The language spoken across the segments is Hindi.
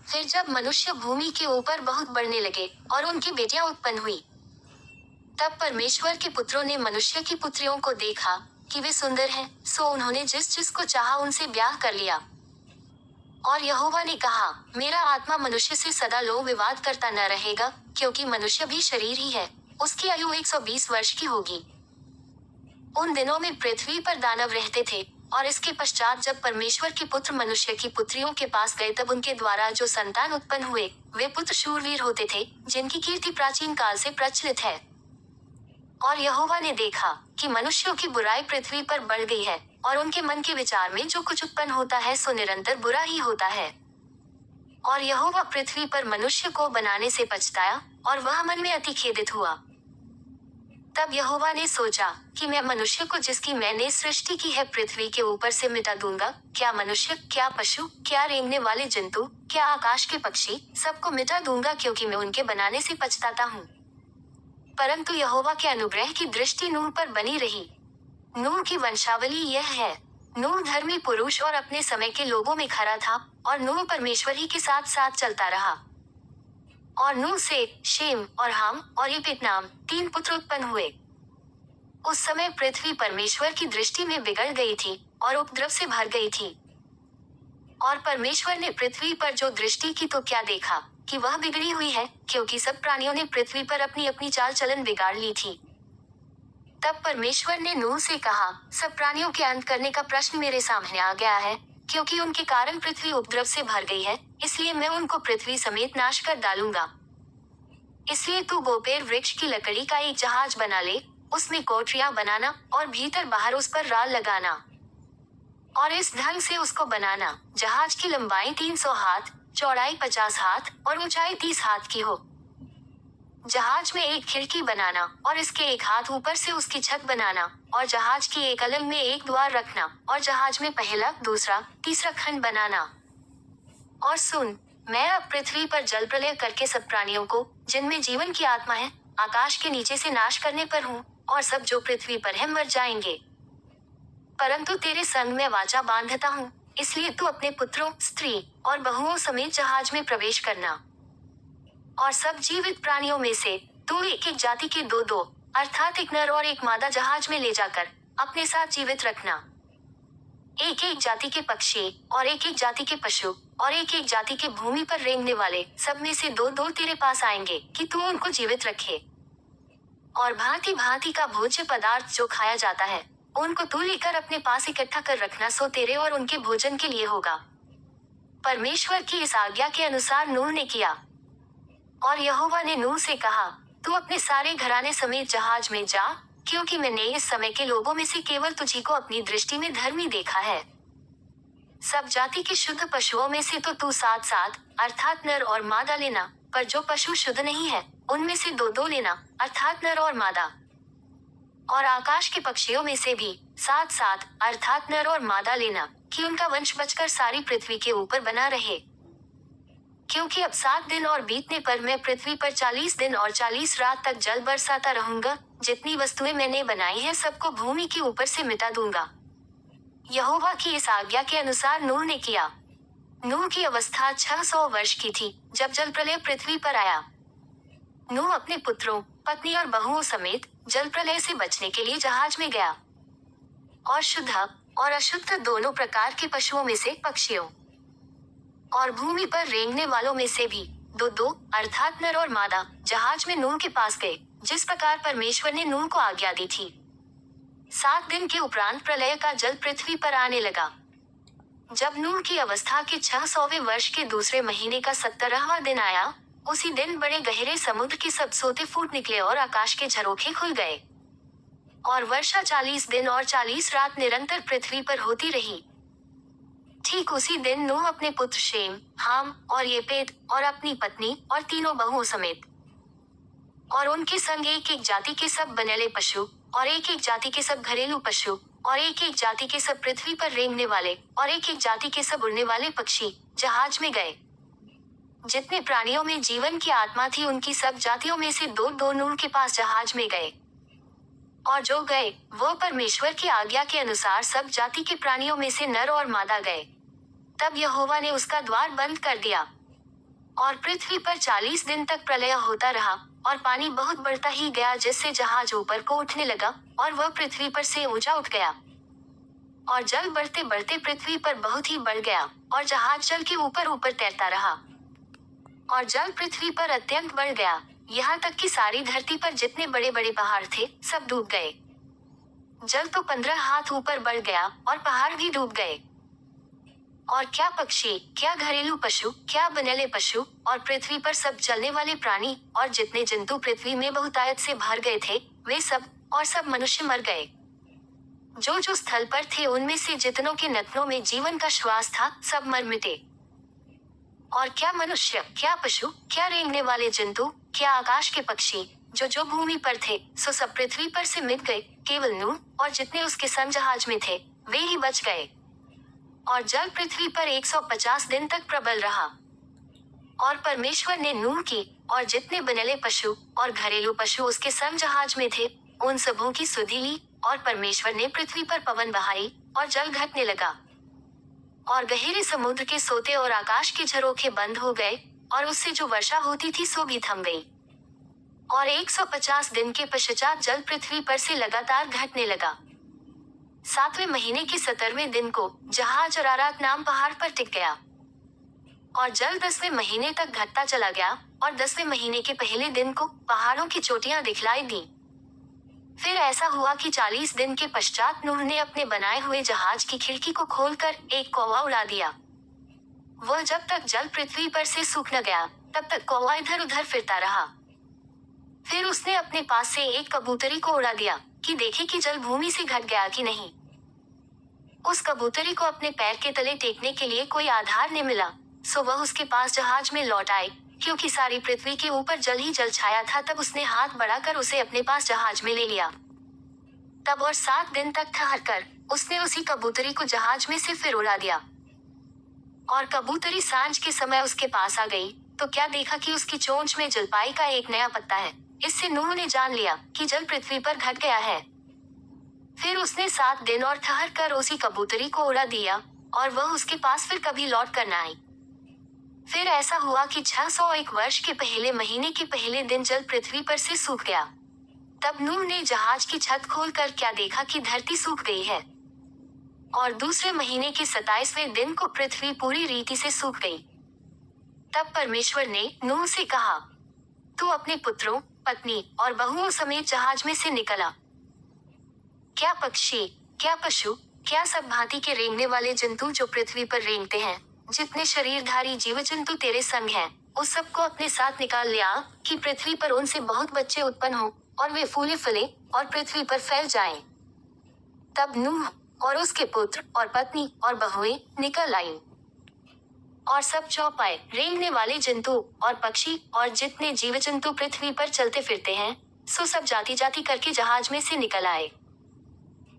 फिर जब मनुष्य भूमि के ऊपर बहुत बढ़ने लगे और उनकी बेटियां उत्पन्न हुई, तब परमेश्वर के पुत्रों ने मनुष्य की पुत्रियों को देखा कि वे सुंदर हैं, सो उन्होंने जिस जिसको चाहा उनसे ब्याह कर लिया। और यहोवा ने कहा, मेरा आत्मा मनुष्य से सदा लो विवाद करता न रहेगा, क्योंकि मनुष्य भी शरीर ही है, उसकी आयु 120 वर्ष की होगी। उन दिनों में पृथ्वी पर दानव रहते थे, और इसके पश्चात जब परमेश्वर के पुत्र मनुष्य की पुत्रियों के पास गए, तब उनके द्वारा जो संतान उत्पन्न हुए, वे पुत्र शूरवीर होते थे, जिनकी कीर्ति प्राचीन काल से प्रचलित है। और यहोवा ने देखा कि मनुष्यों की बुराई पृथ्वी पर बढ़ गई है, और उनके मन के विचार में जो कुछ उत्पन्न होता है सो निरंतर बुरा ही होता है। और यहोवा पृथ्वी पर मनुष्य को बनाने से पछताया, और वह मन में अति खेदित हुआ। तब यहोवा ने सोचा कि मैं मनुष्य को जिसकी मैंने सृष्टि की है पृथ्वी के ऊपर से मिटा दूंगा, क्या मनुष्य, क्या पशु, क्या रेंगने वाले जंतु, क्या आकाश के पक्षी, सबको मिटा दूंगा, क्योंकि मैं उनके बनाने से पछताता हूँ। परंतु यहोवा के अनुग्रह की दृष्टि नूह पर बनी रही। नूह की वंशावली यह है। नूह धर्मी पुरुष और अपने समय के लोगों में खरा था, और नूह परमेश्वर ही के साथ साथ चलता रहा। और नूह से शेम और हाम और येपेत नाम 3 पुत्र उत्पन्न हुए। उस समय पृथ्वी परमेश्वर की दृष्टि में बिगड़ गई थी और उपद्रव से भर गई थी। और परमेश्वर ने पृथ्वी पर जो दृष्टि की तो क्या देखा कि वह बिगड़ी हुई है, क्योंकि सब प्राणियों ने पृथ्वी पर अपनी अपनी चाल चलन बिगाड़ ली थी। तब परमेश्वर ने नूह से कहा, सब प्राणियों के अंत करने का प्रश्न मेरे सामने आ गया है, क्योंकि उनके कारण पृथ्वी उपद्रव से भर गई है, इसलिए मैं उनको पृथ्वी समेत नाश कर डालूंगा। इसलिए तू गोपेर वृक्ष की लकड़ी का एक जहाज बना ले, उसमें कोठरियां बनाना और भीतर बाहर उस पर राल लगाना, और इस ढंग से उसको बनाना, जहाज की लंबाई 300 हाथ, चौड़ाई 50 हाथ और ऊंचाई 30 हाथ की हो। जहाज में एक खिड़की बनाना, और इसके एक हाथ ऊपर से उसकी छत बनाना, और जहाज की एक अलग में एक द्वार रखना, और जहाज में पहला, दूसरा, तीसरा खंड बनाना। और सुन, मैं अब पृथ्वी पर जल प्रलय करके सब प्राणियों को, जिनमें जीवन की आत्मा है, आकाश के नीचे से नाश करने पर हूँ, और सब जो पृथ्वी पर है मर जाएंगे। परंतु तेरे संग मैं वाचा बांधता हूँ, इसलिए तू अपने पुत्रों, स्त्री और बहुओं समेत जहाज में प्रवेश करना। और सब जीवित प्राणियों में से तू एक एक जाति के 2-2, अर्थात एक नर और एक मादा जहाज में ले जाकर अपने साथ जीवित रखना। एक एक जाति के पक्षी और एक एक जाति के पशु और एक एक जाति के भूमि पर रेंगने वाले सब में से 2-2 तेरे पास आएंगे, कि तू उनको जीवित रखे। और भांति भांति का भोज्य पदार्थ जो खाया जाता है, उनको तू लेकर अपने पास इकट्ठा कर रखना, सो तेरे और उनके भोजन के लिए होगा। परमेश्वर की इस आज्ञा के अनुसार नूह ने किया। और यहोवा ने नूह से कहा, तू अपने सारे घराने समेत जहाज में जा, क्योंकि मैंने इस समय के लोगों में से केवल तुझी को अपनी दृष्टि में धर्मी देखा है। सब जाति के शुद्ध पशुओं में से तो तू 7-7, अर्थात नर और मादा लेना, पर जो पशु शुद्ध नहीं है, उनमें से 2-2 लेना, अर्थात नर और मादा। और आकाश के पक्षियों में से भी 7-7, अर्थात नर और मादा लेना, कि उनका वंश बचकर सारी पृथ्वी के ऊपर बना रहे। क्योंकि अब 7 दिन और बीतने पर मैं पृथ्वी पर 40 दिन और 40 रात तक जल बरसाता रहूंगा, जितनी वस्तुएं मैंने बनाई हैं सबको भूमि के ऊपर से मिटा दूंगा। यहोवा की इस आज्ञा के अनुसार नूह ने किया। नूह की अवस्था 600 वर्ष की थी जब जल प्रलय पृथ्वी पर आया। नूह अपने पुत्रों, पत्नी और बहुओं समेत जल प्रलय से बचने के लिए जहाज में गया, और शुद्ध और अशुद्ध दोनों प्रकार के पशुओं में से पक्षियों और भूमि पर रेंगने वालों में से भी 2-2, अर्थात नर और मादा, जहाज में नूह के पास गए, जिस प्रकार परमेश्वर ने नूह को आज्ञा दी थी। 7 दिन के उपरांत प्रलय का जल पृथ्वी पर आने लगा। जब नूह की अवस्था के 600वें वर्ष के दूसरे महीने का 17वां दिन आया, उसी दिन बड़े गहरे समुद्र के सब सोते फूट निकले और आकाश के झरोखे खुल गए, और वर्षा 40 दिन और 40 रात निरंतर पृथ्वी पर होती रही। ठीक उसी दिन नूह अपने पुत्र शेम, हाम और येपेत और अपनी पत्नी और तीनों बहुओं समेत, और उनके संग एक एक जाति के सब बनेले पशु और एक एक जाति के सब घरेलू पशु और एक एक जाति के सब पृथ्वी पर रेंगने वाले और एक एक जाति के सब उड़ने वाले पक्षी जहाज में गए। जितने प्राणियों में जीवन की आत्मा थी, उनकी सब जातियों में से 2-2 नूह के पास जहाज में गए। और जो गए वो परमेश्वर की आज्ञा के अनुसार सब जाति के प्राणियों में से नर और मादा गए। तब यहोवा ने उसका द्वार बंद कर दिया। और पृथ्वी पर 40 दिन तक प्रलय होता रहा और पानी बहुत बढ़ता ही गया, जिससे जहाज ऊपर को उठने लगा और वह पृथ्वी पर से ऊंचा उठ गया। और जल बढ़ते बढ़ते पृथ्वी पर बहुत ही बढ़ गया और जहाज जल के ऊपर ऊपर तैरता रहा। और जल पृथ्वी पर अत्यंत बढ़ गया, यहाँ तक कि सारी धरती पर जितने बड़े बड़े पहाड़ थे सब डूब गए। जल तो 15 हाथ ऊपर बढ़ गया और पहाड़ भी डूब गए। और क्या पक्षी, क्या घरेलू पशु, क्या बनैले पशु और पृथ्वी पर सब चलने वाले प्राणी और जितने जंतु पृथ्वी में बहुतायत से भर गए थे, वे सब और सब मनुष्य मर गए। जो जो स्थल पर थे उनमें से जितनों के नथनों में जीवन का श्वास था, सब मर मिटे। और क्या मनुष्य, क्या पशु, क्या रेंगने वाले जंतु, क्या आकाश के पक्षी, जो जो भूमि पर थे, सो सब पृथ्वी पर से मिट गए। केवल नूह और जितने उसके संग जहाज में थे वे ही बच गए। और जल पृथ्वी पर 150 दिन तक प्रबल रहा। और परमेश्वर ने नूह की और जितने बनैले पशु और घरेलू पशु उसके संग जहाज में थे उन सबों की सुधि ली। और परमेश्वर ने पृथ्वी पर पवन बहाई और जल घटने लगा। और गहरे समुद्र के सोते और आकाश के झरोखे बंद हो गए और उससे जो वर्षा होती थी सो भी थम गई। और 150 दिन के पश्चात जल पृथ्वी पर से लगातार घटने लगा। 7वें महीने के 17वें दिन को जहाज अरारात नाम पहाड़ पर टिक गया। और जल 10वें महीने तक घटता चला गया और 10वें महीने के पहले दिन को पहाड़ों की चोटियां दिखलाई दी। फिर ऐसा हुआ कि 40 दिन के पश्चात नूह ने अपने बनाए हुए जहाज की खिड़की को खोलकर एक कौवा उड़ा दिया। वह जब तक जल पृथ्वी पर से सूख न गया तब तक कौवा इधर उधर फिरता रहा। फिर उसने अपने पास से एक कबूतरी को उड़ा दिया कि देखे कि जल भूमि से घट गया कि नहीं। उस कबूतरी को अपने पैर के तले टेकने के लिए कोई आधार नहीं मिला, सो वह उसके पास जहाज में लौट आई। क्योंकि सारी पृथ्वी के ऊपर जल ही जल छाया था, तब उसने हाथ बढ़ाकर उसे अपने पास जहाज में ले लिया। तब और 7 दिन तक ठहर कर उसने उसी कबूतरी को जहाज में से फिर उड़ा दिया। और कबूतरी सांझ के समय उसके पास आ गई तो क्या देखा कि उसकी चोंच में जलपाई का एक नया पत्ता है। इससे नूह ने जान लिया कि जल पृथ्वी पर घट गया है। फिर उसने 7 दिन और ठहर कर उसी कबूतरी को उड़ा दिया और वह उसके पास फिर कभी लौट कर न आई। फिर ऐसा हुआ कि 601 वर्ष के पहले महीने के पहले दिन जल पृथ्वी पर से सूख गया। तब नूह ने जहाज की छत खोलकर क्या देखा कि धरती सूख गई है। और दूसरे महीने के 27वें दिन को पृथ्वी पूरी रीति से सूख गई। तब परमेश्वर ने नूह से कहा, तू अपने पुत्रों, पत्नी और बहुओं समेत जहाज में से निकला। क्या पक्षी, क्या पशु, क्या सब भांति के रेंगने वाले जंतु जो पृथ्वी पर रेंगते हैं, जितने शरीरधारी जीव जंतु तेरे संग हैं, उस सबको अपने साथ निकाल ले आ कि पृथ्वी पर उनसे बहुत बच्चे उत्पन्न हो और वे फूले फले और पृथ्वी पर फैल जाएं। तब नूह और उसके पुत्र और पत्नी और बहुएं निकल आईं। और सब चौपाए, रेंगने वाले जंतु और पक्षी और जितने जीव जंतु पृथ्वी पर चलते फिरते हैं, सो सब जाति जाति करके जहाज में से निकल आए।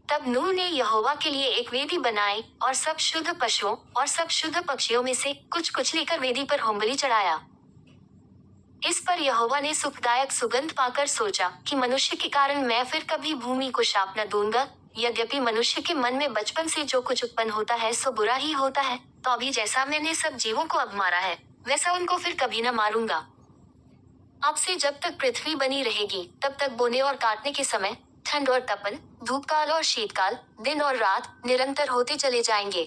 तब नूह ने यहोवा के लिए एक वेदी बनाई और सब शुद्ध पशुओं और सब शुद्ध पक्षियों में से कुछ कुछ लेकर वेदी पर होमबलि चढ़ाया। इस पर यहोवा ने सुखदायक सुगंध पाकर सोचा कि मनुष्य के कारण मैं फिर कभी भूमि को शाप न दूंगा। यद्यपि मनुष्य के मन में बचपन से जो कुछ उत्पन्न होता है सो बुरा ही होता है, तो अभी जैसा मैंने सब जीवों को अब मारा है वैसा उनको फिर कभी न मारूंगा। अब से जब तक पृथ्वी बनी रहेगी तब तक बोने और काटने के समय, ठंड और तपन, धूप काल और शीतकाल, दिन और रात निरंतर होते चले जाएंगे।